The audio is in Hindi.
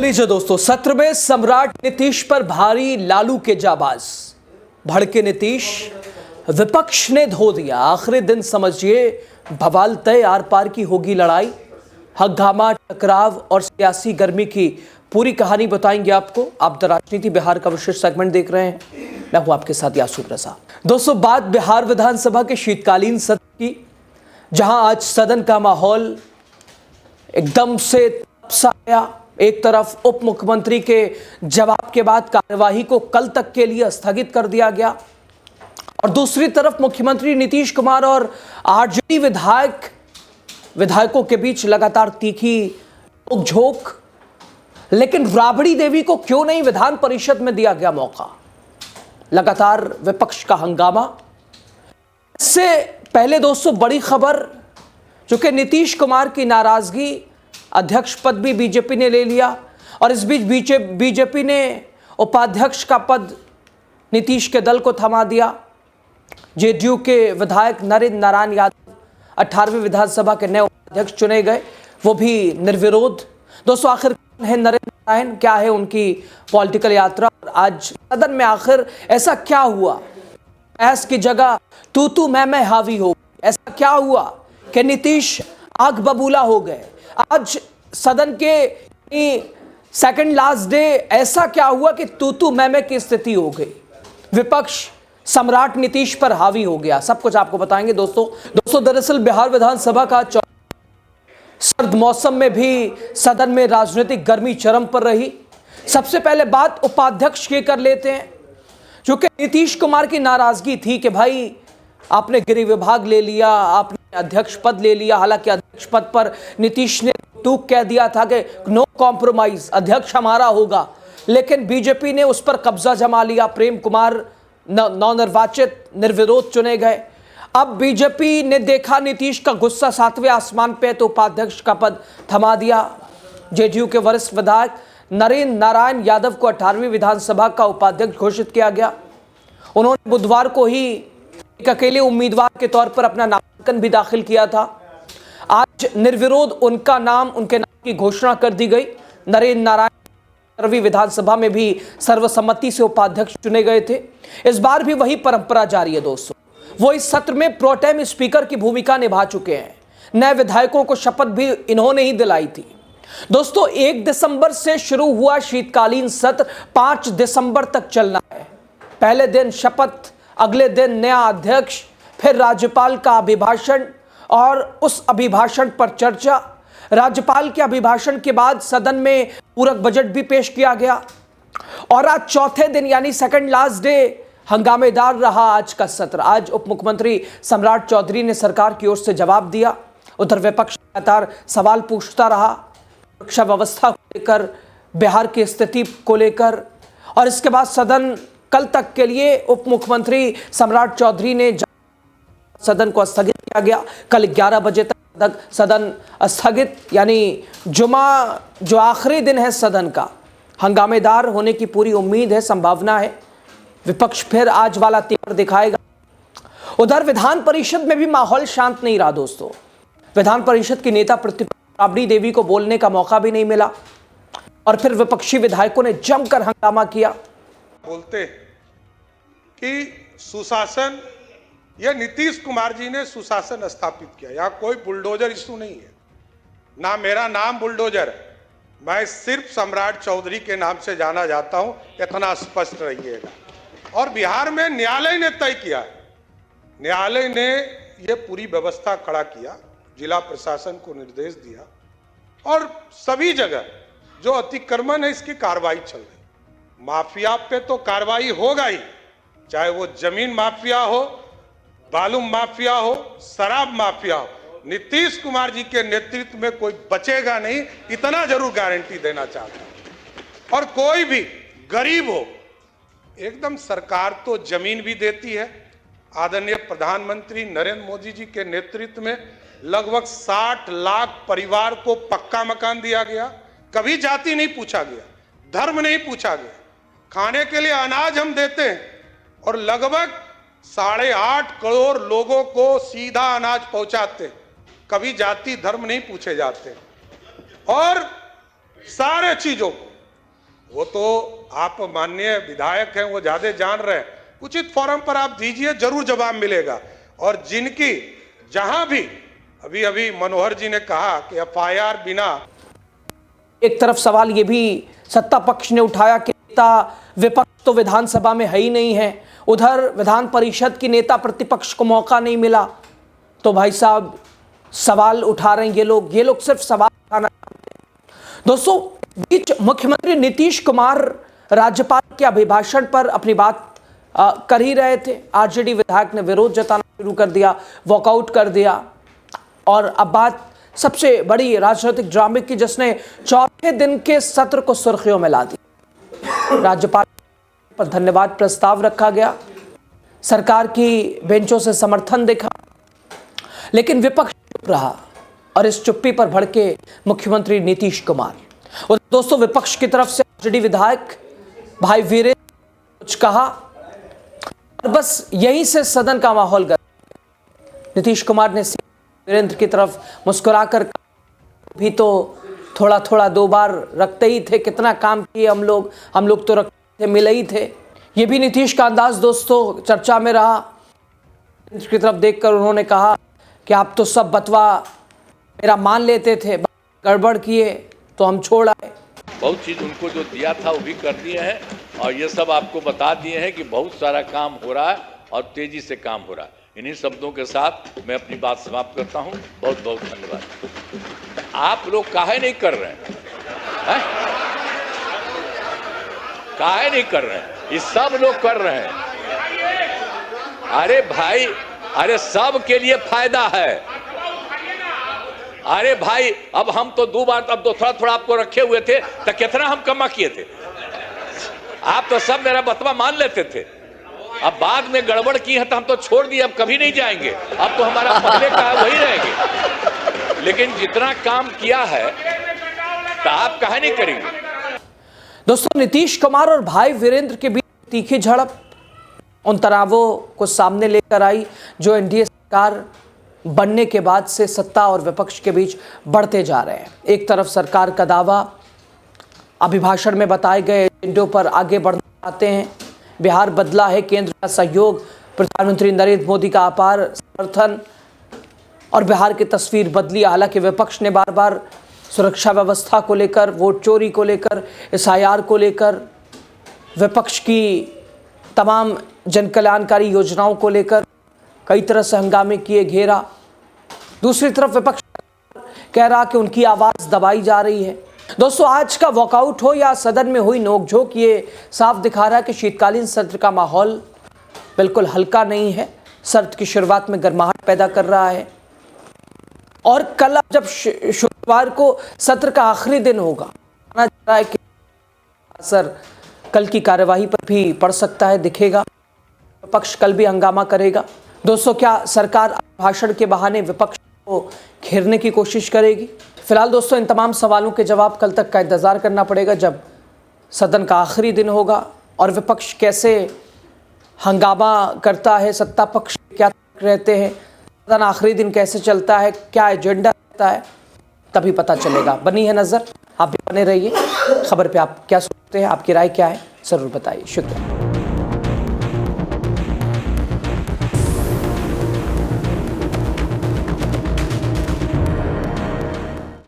लीजिए दोस्तों, सत्र में सम्राट नीतीश पर भारी लालू के जाबाज। भड़के नीतीश, विपक्ष ने धो दिया। आखिरी दिन समझिए बवाल तय, आर पार की होगी लड़ाई। हंगामा, टकराव और सियासी गर्मी की पूरी कहानी बताएंगे आपको। आप द राजनीति बिहार का विशेष सेगमेंट देख रहे हैं। मैं हूं आपके साथ यासूर रजा। दोस्तों, बात बिहार विधानसभा के शीतकालीन सत्र की, जहां आज सदन का माहौल एकदम से तपसा गया। एक तरफ उप मुख्यमंत्री के जवाब के बाद कार्यवाही को कल तक के लिए स्थगित कर दिया गया और दूसरी तरफ मुख्यमंत्री नीतीश कुमार और आरजेडी विधायकों के बीच लगातार तीखी नोक-झोंक। लेकिन राबड़ी देवी को क्यों नहीं विधान परिषद में दिया गया मौका? लगातार विपक्ष का हंगामा। इससे पहले दोस्तों, बड़ी खबर, चूंकि नीतीश कुमार की नाराजगी, अध्यक्ष पद भी बीजेपी ने ले लिया और इस बीच बीजेपी ने उपाध्यक्ष का पद नीतीश के दल को थमा दिया। जेडीयू के विधायक नरेंद्र नारायण यादव 18वीं विधानसभा के नए उपाध्यक्ष चुने गए, वो भी निर्विरोध। दोस्तों, आखिर कौन है नरेंद्र नारायण? क्या है उनकी पॉलिटिकल यात्रा? आज सदन में आखिर ऐसा क्या हुआ? बहस की जगह तू मैं हावी हो। ऐसा क्या हुआ कि नीतीश आग बबूला हो गए? आज सदन के सेकंड लास्ट डे ऐसा क्या हुआ कि तू मैं की स्थिति हो गई? विपक्ष सम्राट नीतीश पर हावी हो गया। सब कुछ आपको बताएंगे दोस्तों। दरअसल बिहार विधानसभा का सर्द मौसम में भी सदन में राजनीतिक गर्मी चरम पर रही। सबसे पहले बात उपाध्यक्ष की कर लेते हैं। क्योंकि नीतीश कुमार की नाराजगी थी कि भाई आपने गृह विभाग ले लिया, आपने अध्यक्ष पद ले लिया। हालांकि अध्यक्ष पद पर नीतीश ने टूक कह दिया था कि नो कॉम्प्रोमाइज, अध्यक्ष हमारा होगा। लेकिन बीजेपी ने उस पर कब्जा जमा लिया। प्रेम कुमार नवनिर्वाचित निर्विरोध चुने गए। अब बीजेपी ने देखा नीतीश का गुस्सा 7वें आसमान पे, तो उपाध्यक्ष का पद थमा दिया। जेडीयू के वरिष्ठ विधायक नरेंद्र नारायण यादव को 18वीं विधानसभा का उपाध्यक्ष घोषित किया गया। उन्होंने बुधवार को ही एक अकेले उम्मीदवार के तौर पर अपना नामांकन भी दाखिल किया था। आज निर्विरोध उनके नाम की घोषणा कर दी गई। नरेंद्र नारायण 18वीं विधानसभा में भी सर्वसम्मति से उपाध्यक्ष चुने गए थे। इस बार भी वही परंपरा जारी है दोस्तों। वो इस सत्र में प्रोटेम स्पीकर की भूमिका निभा चुके हैं। नए विधायकों को शपथ भी इन्होंने ही दिलाई थी। दोस्तों, 1 दिसंबर से शुरू हुआ शीतकालीन सत्र 5 दिसंबर तक चलना है। पहले दिन शपथ, अगले दिन नया अध्यक्ष, फिर राज्यपाल का अभिभाषण और उस अभिभाषण पर चर्चा। राज्यपाल के अभिभाषण के बाद सदन में पूरक बजट भी पेश किया गया और आज चौथे दिन यानी सेकंड लास्ट डे हंगामेदार रहा आज का सत्र। आज उप मुख्यमंत्री सम्राट चौधरी ने सरकार की ओर से जवाब दिया। उधर विपक्ष लगातार सवाल पूछता रहा सुरक्षा व्यवस्था को लेकर, बिहार की स्थिति को लेकर। और इसके बाद सदन कल तक के लिए उप मुख्यमंत्री सम्राट चौधरी ने सदन को स्थगित किया गया। कल 11 बजे तक सदन स्थगित, यानी जुमा जो आखिरी दिन है सदन का, हंगामेदार होने की पूरी उम्मीद है, संभावना है। विपक्ष फिर आज वाला तेवर दिखाएगा। उधर विधान परिषद में भी माहौल शांत नहीं रहा दोस्तों। विधान परिषद की नेता प्रतिपक्ष राबड़ी देवी को बोलने का मौका भी नहीं मिला और फिर विपक्षी विधायकों ने जमकर हंगामा किया। बोलते कि सुशासन, यह नीतीश कुमार जी ने सुशासन स्थापित किया। यहाँ कोई बुलडोजर इशू नहीं है, ना मेरा नाम बुलडोजर है। मैं सिर्फ सम्राट चौधरी के नाम से जाना जाता हूं, इतना स्पष्ट रहिएगा। और बिहार में न्यायालय ने तय किया, न्यायालय ने यह पूरी व्यवस्था खड़ा किया, जिला प्रशासन को निर्देश दिया और सभी जगह जो अतिक्रमण है इसकी कार्रवाई चल रही। माफिया पे तो कार्रवाई होगा ही, चाहे वो जमीन माफिया हो, बालू माफिया हो, शराब माफिया हो। नीतीश कुमार जी के नेतृत्व में कोई बचेगा नहीं, इतना जरूर गारंटी देना चाहता हूं। और कोई भी गरीब हो, एकदम सरकार तो जमीन भी देती है। आदरणीय प्रधानमंत्री नरेंद्र मोदी जी के नेतृत्व में लगभग 60 लाख परिवार को पक्का मकान दिया गया। कभी जाति नहीं पूछा गया, धर्म नहीं पूछा गया। खाने के लिए अनाज हम देते हैं और लगभग 8.5 करोड़ लोगों को सीधा अनाज पहुंचाते हैं। कभी जाति धर्म नहीं पूछे जाते और सारे चीजों को वो तो आप माननीय विधायक हैं, वो ज्यादा जान रहे हैं। उचित फोरम पर आप दीजिए, जरूर जवाब मिलेगा। और जिनकी जहां भी अभी मनोहर जी ने कहा कि एफआईआर बिना, एक तरफ सवाल ये भी सत्ता पक्ष ने उठाया कि नेता विपक्ष तो विधानसभा में है ही नहीं है, उधर विधान परिषद की नेता प्रतिपक्ष को मौका नहीं मिला। तो भाई साहब सवाल उठा रहे हैं ये लोग सिर्फ सवाल उठाना चाहते हैं। दोस्तों, बीच मुख्यमंत्री नीतीश कुमार राज्यपाल के अभिभाषण पर अपनी बात कर ही रहे थे। आरजेडी विधायक ने विरोध जताना शुरू कर दिया, वॉकआउट कर दिया, और अब बात सबसे बड़ी राजनीतिक ड्रामे की, जिसने चौथे दिन के सत्र को सुर्खियों में ला दिया। राज्यपाल पर धन्यवाद प्रस्ताव रखा गया, सरकार की बेंचों से समर्थन दिखा, लेकिन विपक्ष चुप रहा और इस चुप्पी पर भड़के मुख्यमंत्री नीतीश कुमार। और दोस्तों, विपक्ष की तरफ से आरजेडी विधायक भाई वीरेंद्र कुछ कहा और बस यहीं से सदन का माहौल गया। नीतीश कुमार ने वीरेंद्र की तरफ मुस्कुराकर भी तो थोड़ा थोड़ा दो बार रखते ही थे, कितना काम किए हम लोग तो रखते थे, मिले ही थे। ये भी नीतीश का अंदाज दोस्तों चर्चा में रहा। वीरेंद्र की तरफ देखकर उन्होंने कहा कि आप तो सब बतवा मेरा मान लेते थे, गड़बड़ किए तो हम छोड़ आए। बहुत चीज़ उनको जो दिया था वो भी कर दिए हैं, और ये सब आपको बता दिए हैं कि बहुत सारा काम हो रहा है और तेजी से काम हो रहा है। इन्हीं शब्दों के साथ मैं अपनी बात समाप्त करता हूं। बहुत बहुत धन्यवाद। आप लोग काहे नहीं कर रहे हैं? काहे नहीं कर रहे हैं? ये सब लोग कर रहे हैं। अरे भाई, अरे सब के लिए फायदा है। अरे भाई, अब हम तो दो बार, अब तो थोड़ा थोड़ा आपको रखे हुए थे, तो कितना हम कमा किए थे। आप तो सब मेरा बतवा मान लेते थे, अब बाद में गड़बड़ की है तो हम तो छोड़ दिए, अब कभी नहीं जाएंगे। अब तो हमारा पहले का वही रहेंगे, लेकिन जितना काम किया है तो आप काहे नहीं करेंगे। दोस्तों, नीतीश कुमार और भाई वीरेंद्र के बीच तीखी झड़प उन तनावों को सामने लेकर आई जो एनडीए सरकार बनने के बाद से सत्ता और विपक्ष के बीच बढ़ते जा रहे हैं। एक तरफ सरकार का दावा, अभिभाषण में बताए गए एजेंडों पर आगे बढ़ना चाहते हैं। बिहार बदला है, केंद्र का सहयोग, प्रधानमंत्री नरेंद्र मोदी का अपार समर्थन, और बिहार की तस्वीर बदली। हालांकि विपक्ष ने बार बार सुरक्षा व्यवस्था को लेकर, वोट चोरी को लेकर, एसआईआर को लेकर, विपक्ष की तमाम जनकल्याणकारी योजनाओं को लेकर कई तरह से हंगामे किए, घेरा। दूसरी तरफ विपक्ष कह रहा कि उनकी आवाज़ दबाई जा रही है। दोस्तों, आज का वॉकआउट हो या सदन में हुई नोकझोंक, ये साफ दिखा रहा है कि शीतकालीन सत्र का माहौल बिल्कुल हल्का नहीं है। सत्र की शुरुआत में गर्माहट पैदा कर रहा है, और कल जब शुक्रवार को सत्र का आखिरी दिन होगा, माना जा रहा है कि असर कल की कार्यवाही पर भी पड़ सकता है, दिखेगा। विपक्ष कल भी हंगामा करेगा। दोस्तों, क्या सरकार भाषण के बहाने विपक्ष को घेरने की कोशिश करेगी? फिलहाल दोस्तों, इन तमाम सवालों के जवाब कल तक का इंतजार करना पड़ेगा, जब सदन का आखिरी दिन होगा और विपक्ष कैसे हंगामा करता है, सत्ता पक्ष क्या रहते हैं, सदन आखिरी दिन कैसे चलता है, क्या एजेंडा रहता है, तभी पता चलेगा। बनी है नज़र, आप भी बने रहिए। खबर पे आप क्या सोचते हैं, आपकी राय क्या है, ज़रूर बताइए। शुक्रिया।